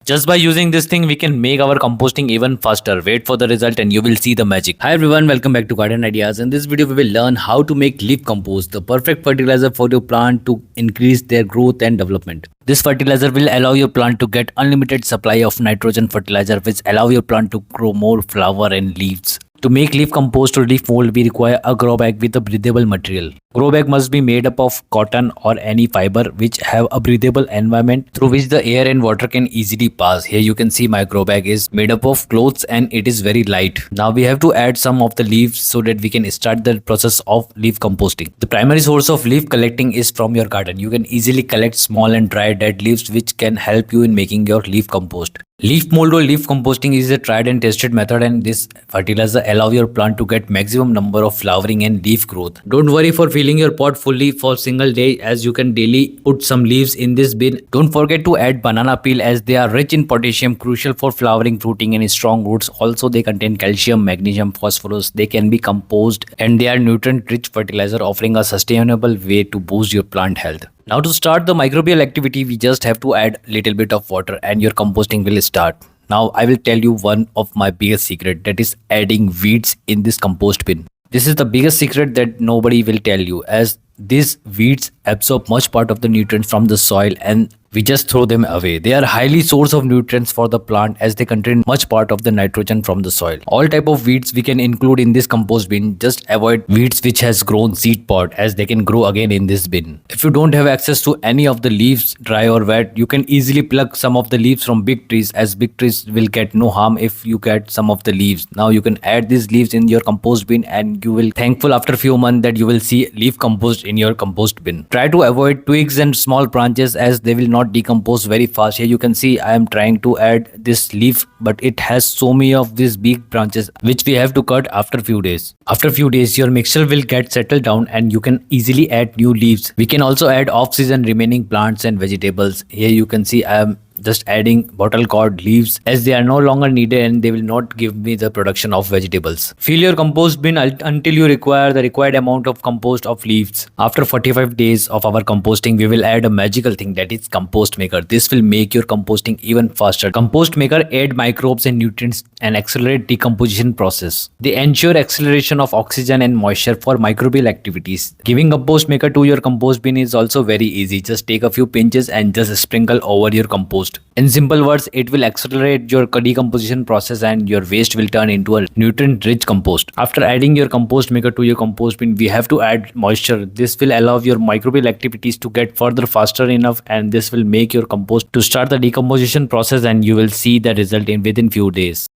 Just by using this thing, we can make our composting even faster. Wait for the result and you will see the magic. Hi everyone, welcome back to Garden Ideas. In this video, we will learn how to make leaf compost, the perfect fertilizer for your plant to increase their growth and development. This fertilizer will allow your plant to get unlimited supply of nitrogen fertilizer, which allow your plant to grow more flower and leaves. To make leaf compost or leaf mold, we require a grow bag with a breathable material. Grow bag must be made up of cotton or any fiber which have a breathable environment through which the air and water can easily pass. Here you can see my grow bag is made up of clothes and it is very light. Now we have to add some of the leaves so that we can start the process of leaf composting. The primary source of leaf collecting is from your garden. You can easily collect small and dry dead leaves which can help you in making your leaf compost. Leaf mold or leaf composting is a tried and tested method, and this fertilizer allow your plant to get maximum number of flowering and leaf growth. Don't worry for filling your pot fully for single day, as you can daily put some leaves in this bin. Don't forget to add banana peel, as they are rich in potassium, crucial for flowering, fruiting and strong roots. Also they contain calcium, magnesium, phosphorus. They can be composed and they are nutrient rich fertilizer, offering a sustainable way to boost your plant health. Now to start the microbial activity, we just have to add little bit of water and your composting will start. Now I will tell you one of my biggest secret, that is adding weeds in this compost bin. This is the biggest secret that nobody will tell you, as these weeds absorb much part of the nutrients from the soil and we just throw them away. They are highly source of nutrients for the plant, as they contain much part of the nitrogen from the soil. All type of weeds we can include in this compost bin. Just avoid weeds which has grown seed pod, as they can grow again in this bin. If you don't have access to any of the leaves, dry or wet, you can easily pluck some of the leaves from big trees, as big trees will get no harm if you get some of the leaves. Now you can add these leaves in your compost bin and you will thankful after few months that you will see leaf compost in your compost bin. Try to avoid twigs and small branches, as they will not decompose very fast. Here you can see I am trying to add this leaf, but it has so many of these big branches which we have to cut after few days. After few days your mixture will get settled down and you can easily add new leaves. We can also add off season remaining plants and vegetables. Here you can see I am just adding bottle gourd leaves, as they are no longer needed and they will not give me the production of vegetables. Fill your compost bin until you require the required amount of compost of leaves. After 45 days of our composting, we will add a magical thing, that is compost maker. This will make your composting even faster. Compost maker add microbes and nutrients and accelerate decomposition process. They ensure acceleration of oxygen and moisture for microbial activities. Giving compost maker to your compost bin is also very easy. Just take a few pinches and just sprinkle over your compost. In simple words, it will accelerate your decomposition process and your waste will turn into a nutrient rich compost. After adding your compost maker to your compost bin, we have to add moisture. This will allow your microbial activities to get further faster enough, and this will make your compost to start the decomposition process, and you will see the result in within few days.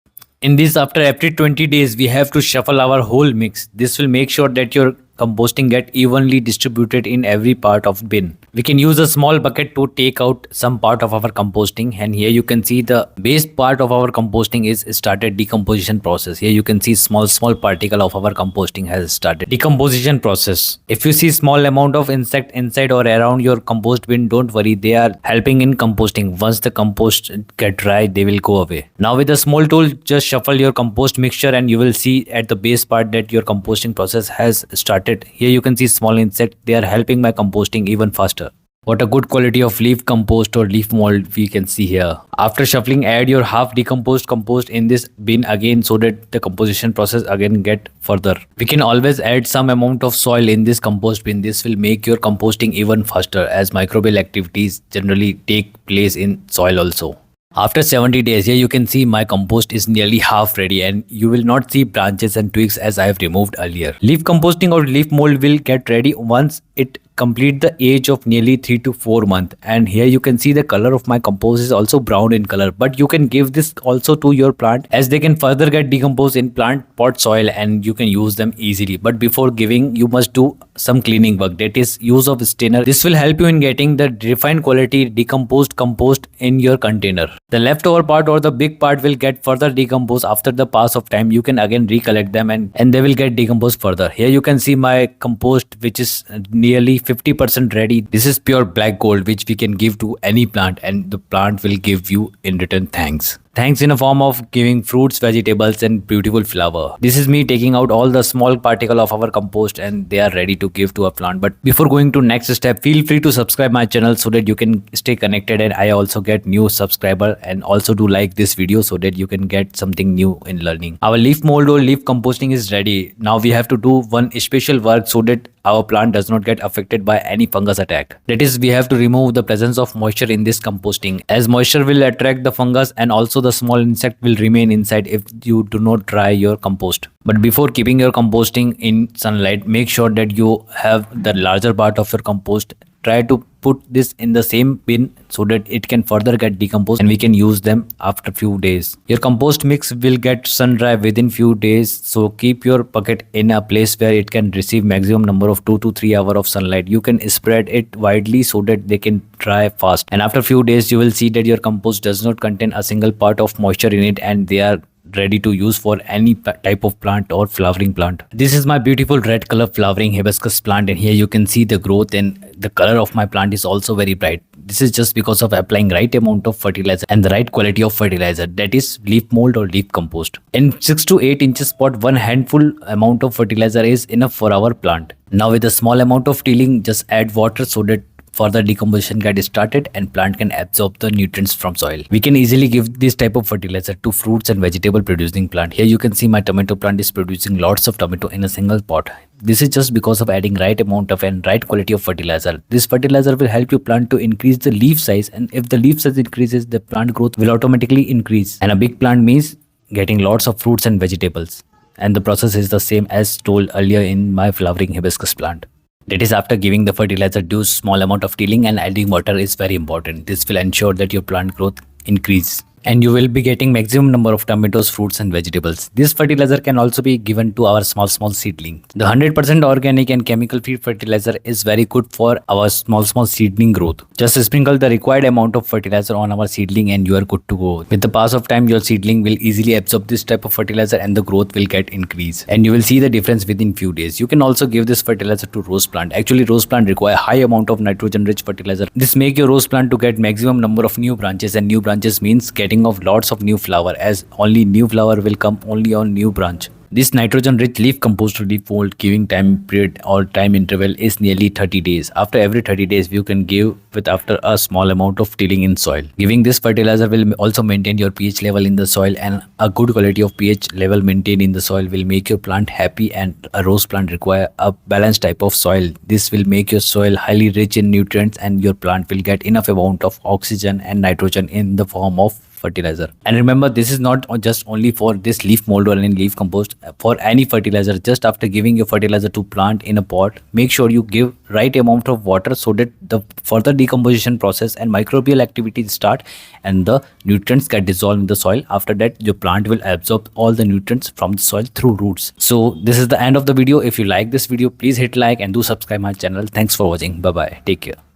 In this, after every 20 days, we have to shuffle our whole mix. This will make sure that your composting get evenly distributed in every part of bin. We can use a small bucket to take out some part of our composting, and here you can see the base part of our composting is started decomposition process. Here you can see small particle of our composting has started decomposition process. If you see small amount of insect inside or around your compost bin, don't worry, they are helping in composting. Once the compost get dry, they will go away. Now with a small tool, just shuffle your compost mixture and you will see at the base part that your composting process has started. Here you can see small insect, they are helping my composting even faster. What a good quality of leaf compost or leaf mold we can see here. After shuffling, add your half decomposed compost in this bin again, so that the composition process again get further. We can always add some amount of soil in this compost bin. This will make your composting even faster, as microbial activities generally take place in soil also. After 70 days, here you can see my compost is nearly half ready and you will not see branches and twigs as I have removed earlier. Leaf composting or leaf mold will get ready once it complete the age of nearly 3 to 4 months, and here you can see the color of my compost is also brown in color, but you can give this also to your plant, as they can further get decomposed in plant pot soil and you can use them easily. But before giving, you must do some cleaning work, that is use of strainer. This will help you in getting the refined quality decomposed compost in your container. The leftover part or the big part will get further decomposed after the pass of time. You can again recollect them and they will get decomposed further. Here you can see my compost, which is nearly 50% ready. This is pure black gold which we can give to any plant and the plant will give you in return thanks. Thanks in a form of giving fruits, vegetables, and beautiful flower. This is me taking out all the small particle of our compost and they are ready to give to a plant. But before going to next step, feel free to subscribe my channel so that you can stay connected and I also get new subscriber, and also do like this video so that you can get something new in learning. Our leaf mold or leaf composting is ready. Now we have to do one special work so that our plant does not get affected by any fungus attack. That is, we have to remove the presence of moisture in this composting, as moisture will attract the fungus and also the small insect will remain inside if you do not dry your compost. But before keeping your composting in sunlight, make sure that you have the larger part of your compost. Try to put this in the same bin so that it can further get decomposed and we can use them after few days. Your compost mix will get sun dry within few days, so keep your bucket in a place where it can receive maximum number of 2 to 3 hours of sunlight. You can spread it widely so that they can dry fast, and after few days you will see that your compost does not contain a single part of moisture in it and they are ready to use for any type of plant or flowering plant. This is my beautiful red color flowering hibiscus plant, and here you can see the growth and the color of my plant is also very bright. This is just because of applying right amount of fertilizer and the right quality of fertilizer, that is leaf mold or leaf compost. In 6 to 8 inches pot, one handful amount of fertilizer is enough for our plant. Now with a small amount of tilling, just add water so that further decomposition get started and plant can absorb the nutrients from soil. We can easily give this type of fertilizer to fruits and vegetable producing plant. Here you can see my tomato plant is producing lots of tomato in a single pot. This is just because of adding right amount of and right quality of fertilizer. This fertilizer will help your plant to increase the leaf size, and if the leaf size increases, the plant growth will automatically increase. And a big plant means getting lots of fruits and vegetables. And the process is the same as told earlier in my flowering hibiscus plant. That is, after giving the fertilizer, do small amount of tilling and adding water is very important. This will ensure that your plant growth increase and you will be getting maximum number of tomatoes, fruits and vegetables. This fertilizer can also be given to our small seedling. The 100% organic and chemical free fertilizer is very good for our small seedling growth. Just sprinkle the required amount of fertilizer on our seedling and you are good to go. With the pass of time, your seedling will easily absorb this type of fertilizer and the growth will get increased, and you will see the difference within few days. You can also give this fertilizer to rose plant. Actually, rose plant require high amount of nitrogen rich fertilizer. This make your rose plant to get maximum number of new branches, and new branches means getting of lots of new flower, as only new flower will come only on new branch. This nitrogen rich leaf compost or leaf mold giving time period or time interval is nearly 30 days. After every 30 days you can give with after a small amount of tilling in soil. Giving this fertilizer will also maintain your pH level in the soil, and a good quality of pH level maintained in the soil will make your plant happy, and a rose plant require a balanced type of soil. This will make your soil highly rich in nutrients and your plant will get enough amount of oxygen and nitrogen in the form of fertilizer. And remember, this is not just only for this leaf mold or any leaf compost. For any fertilizer, just after giving your fertilizer to plant in a pot, make sure you give right amount of water so that the further decomposition process and microbial activities start and the nutrients get dissolved in the soil. After that, your plant will absorb all the nutrients from the soil through roots. So this is the end of the video. If you like this video, please hit like and do subscribe my channel. Thanks for watching. Bye bye. Take care.